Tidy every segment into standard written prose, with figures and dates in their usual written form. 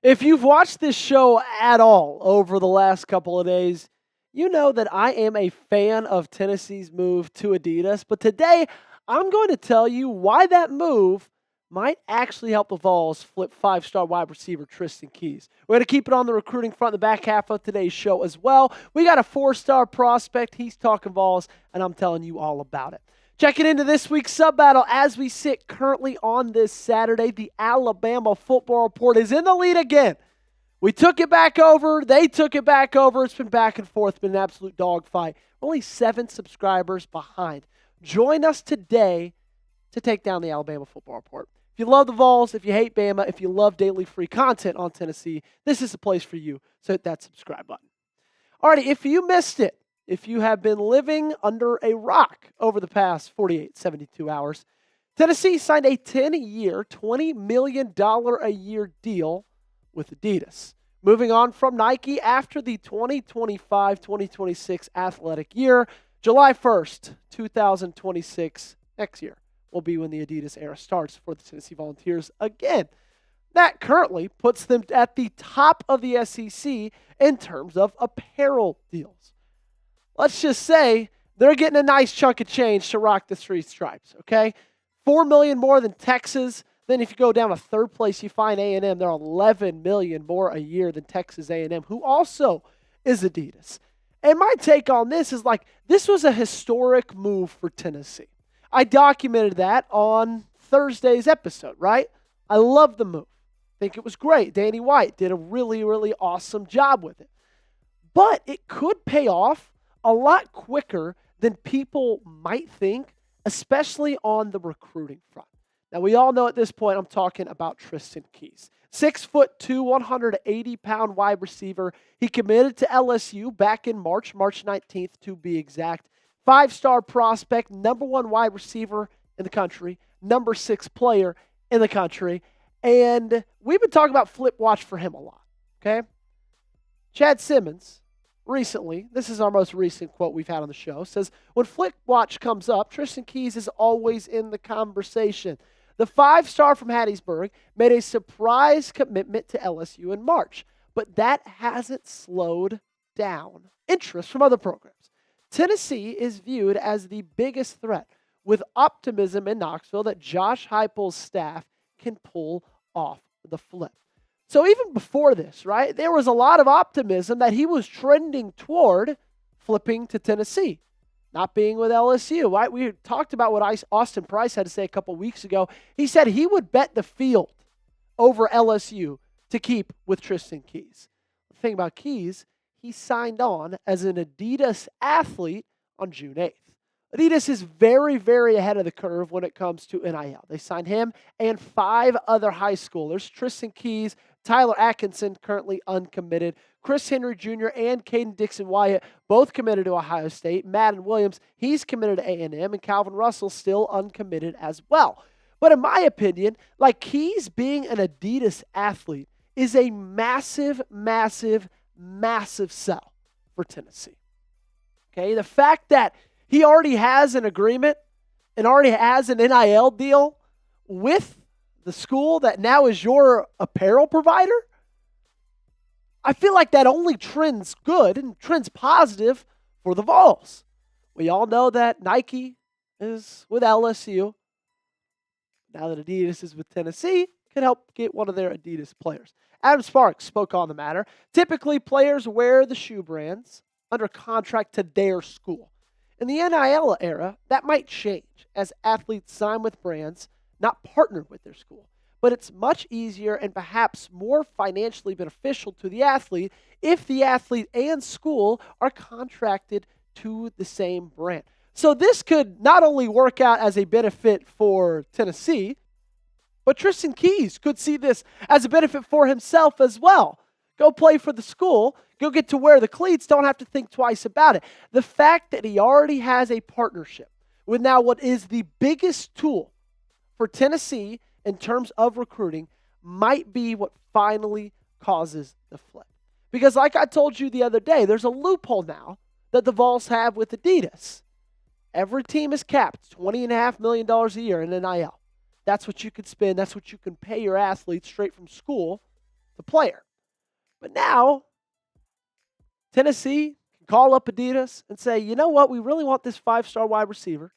If you've watched this show at all over the last couple of days, you know that I am a fan of Tennessee's move to Adidas. But today, I'm going to tell you why that move might actually help the Vols flip five-star wide receiver Tristen Keys. We're going to keep it on the recruiting front in the back half of today's show as well. We got a four-star prospect. He's talking Vols, and I'm telling you all about it. Checking into this week's sub-battle as we sit currently on this Saturday. The Alabama Football Report is in the lead again. We took it back over. They took it back over. It's been back and forth. It's been an absolute dogfight. Only 7 subscribers behind. Join us today to take down the Alabama Football Report. If you love the Vols, if you hate Bama, if you love daily free content on Tennessee, this is the place for you. So hit that subscribe button. Alrighty, if you missed it, if you have been living under a rock over the past 48, 72 hours, Tennessee signed a 10-year, $20 million a year deal with Adidas. Moving on from Nike after the 2025-2026 athletic year, July 1st, 2026, next year, will be when the Adidas era starts for the Tennessee Volunteers again. That currently puts them at the top of the SEC in terms of apparel deals. Let's just say they're getting a nice chunk of change to rock the three stripes, okay? $4 million more than Texas. Then if you go down to third place, you find A&M. They're $11 million more a year than Texas A&M, who also is Adidas. And my take on this is this was a historic move for Tennessee. I documented that on Thursday's episode, right? I love the move. I think it was great. Danny White did a really, really awesome job with it. But it could pay off a lot quicker than people might think, especially on the recruiting front. Now, we all know at this point I'm talking about Tristen Keys. 6'2", 180-pound wide receiver. He committed to LSU back in March 19th to be exact. 5-star prospect, number 1 wide receiver in the country, number 6 player in the country. And we've been talking about flip watch for him a lot, okay? Chad Simmons recently, this is our most recent quote we've had on the show, says, when flip watch comes up, Tristen Keys is always in the conversation. The 5-star from Hattiesburg made a surprise commitment to LSU in March, but that hasn't slowed down interest from other programs. Tennessee is viewed as the biggest threat, with optimism in Knoxville that Josh Heupel's staff can pull off the flip. So even before this, right, there was a lot of optimism that he was trending toward flipping to Tennessee, not being with LSU. Right? We talked about what Austin Price had to say a couple weeks ago. He said he would bet the field over LSU to keep with Tristen Keys. The thing about Keys, he signed on as an Adidas athlete on June 8th. Adidas is very, very ahead of the curve when it comes to NIL. They signed him and 5 other high schoolers, Tristen Keys, Tyler Atkinson, currently uncommitted, Chris Henry Jr. and Kayden Dixon-Wyatt, both committed to Ohio State. Madden Williams, he's committed to A&M, and Calvin Russell still uncommitted as well. But in my opinion, Keys being an Adidas athlete is a massive, massive, massive sell for Tennessee. Okay, the fact that he already has an agreement and already has an NIL deal with the school that now is your apparel provider, I feel like that only trends good and trends positive for the Vols. We all know that Nike is with LSU. Now that Adidas is with Tennessee, can help get one of their Adidas players. Adam Sparks spoke on the matter. Typically, players wear the shoe brands under contract to their school. In the NIL era, that might change as athletes sign with brands not partnered with their school. But it's much easier and perhaps more financially beneficial to the athlete if the athlete and school are contracted to the same brand. So this could not only work out as a benefit for Tennessee, but Tristen Keys could see this as a benefit for himself as well. Go play for the school, go get to wear the cleats, don't have to think twice about it. The fact that he already has a partnership with now what is the biggest tool for Tennessee in terms of recruiting might be what finally causes the flip. Because like I told you the other day, there's a loophole now that the Vols have with Adidas. Every team is capped $20.5 million a year in NIL. That's what you can spend. That's what you can pay your athletes straight from school the player. But now, Tennessee can call up Adidas and say, you know what? We really want this 5-star wide receiver.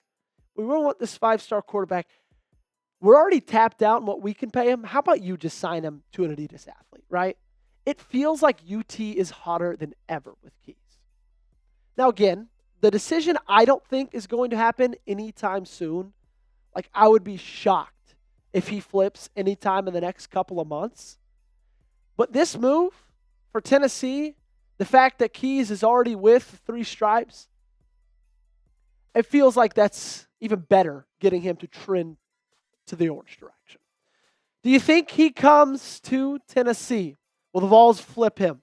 We really want this 5-star quarterback. We're already tapped out in what we can pay him. How about you just sign him to an Adidas athlete, right? It feels like UT is hotter than ever with Keys. Now, again, the decision I don't think is going to happen anytime soon. Like, I would be shocked if he flips anytime in the next couple of months. But this move for Tennessee, the fact that Keys is already with 3 stripes, it feels like that's even better getting him to trend to the orange direction. Do you think he comes to Tennessee? Will the Vols flip him?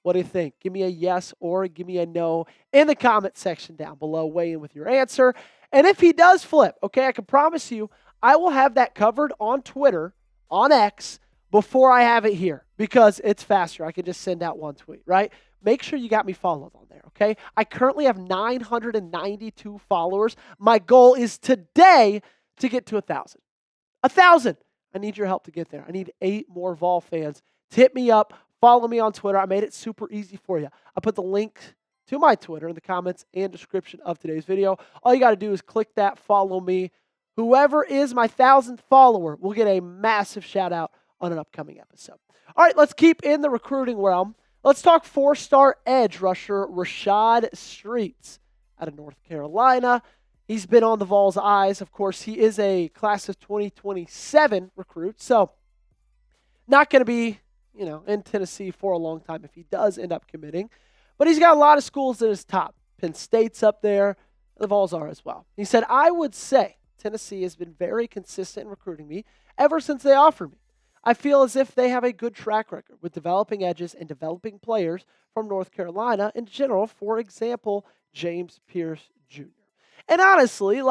What do you think? Give me a yes or give me a no in the comment section down below. Weigh in with your answer. And if he does flip, okay, I can promise you I will have that covered on Twitter, on X, before I have it here because it's faster. I can just send out one tweet, right? Make sure you got me followed on there, okay? I currently have 992 followers. My goal is today to get to 1,000. 1,000. I need your help to get there. I need 8 more Vol fans to hit me up. Follow me on Twitter. I made it super easy for you. I put the link to my Twitter in the comments and description of today's video. All you got to do is click that, follow me. Whoever is my 1,000th follower will get a massive shout out on an upcoming episode. All right, let's keep in the recruiting realm. Let's talk 4-star edge rusher Rashad Streets out of North Carolina. He's been on the Vols' eyes. Of course, he is a class of 2027 recruit, so not going to be, in Tennessee for a long time if he does end up committing. But he's got a lot of schools at his top. Penn State's up there. The Vols are as well. He said, I would say Tennessee has been very consistent in recruiting me ever since they offered me. I feel as if they have a good track record with developing edges and developing players from North Carolina in general. For example, James Pierce Jr. And honestly,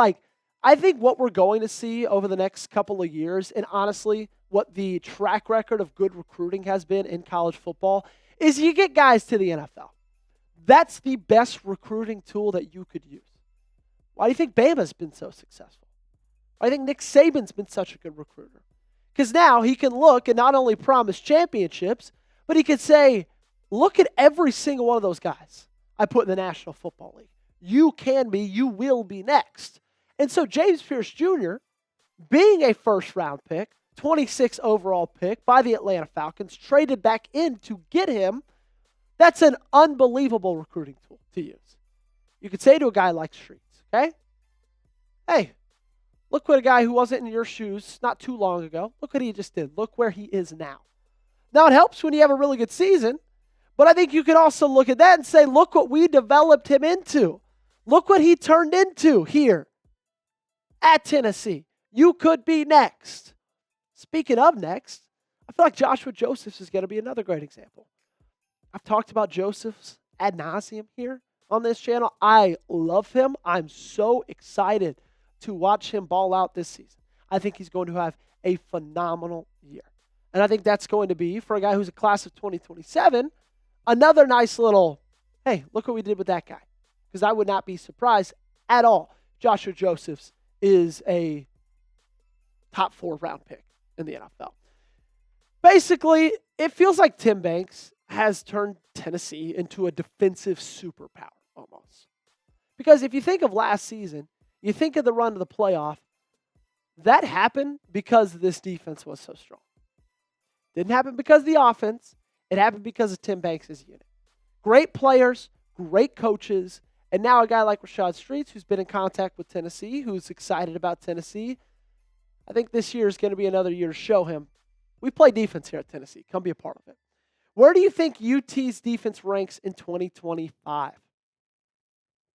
I think what we're going to see over the next couple of years, and honestly, what the track record of good recruiting has been in college football, is you get guys to the NFL. That's the best recruiting tool that you could use. Why do you think Bama's been so successful? Why do you think Nick Saban's been such a good recruiter? Because now he can look and not only promise championships, but he could say, look at every single one of those guys I put in the National Football League. You can be, you will be next. And so James Pierce Jr., being a first-round pick, 26 overall pick by the Atlanta Falcons, traded back in to get him, that's an unbelievable recruiting tool to use. You could say to a guy like Streets, okay? Hey, look what a guy who wasn't in your shoes not too long ago, look what he just did. Look where he is now. Now, it helps when you have a really good season, but I think you can also look at that and say, look what we developed him into. Look what he turned into here at Tennessee. You could be next. Speaking of next, I feel like Joshua Josephs is going to be another great example. I've talked about Josephs ad nauseum here on this channel. I love him. I'm so excited to watch him ball out this season. I think he's going to have a phenomenal year. And I think that's going to be, for a guy who's a class of 2027, another nice little, hey, look what we did with that guy. Because I would not be surprised at all. Joshua Josephs is a top 4 round pick in the NFL. Basically, it feels like Tim Banks has turned Tennessee into a defensive superpower almost. Because if you think of last season, you think of the run to the playoff, that happened because this defense was so strong. Didn't happen because of the offense. It happened because of Tim Banks' unit. Great players, great coaches, and now a guy like Rashad Streets, who's been in contact with Tennessee, who's excited about Tennessee. I think this year is going to be another year to show him, we play defense here at Tennessee. Come be a part of it. Where do you think UT's defense ranks in 2025?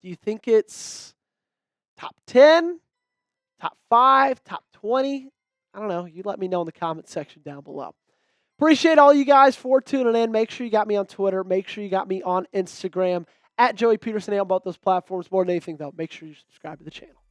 Do you think it's top 10, top 5, top 20? I don't know. You let me know in the comment section down below. Appreciate all you guys for tuning in. Make sure you got me on Twitter. Make sure you got me on Instagram at Joey Petersen on both those platforms. More than anything, though, make sure you subscribe to the channel.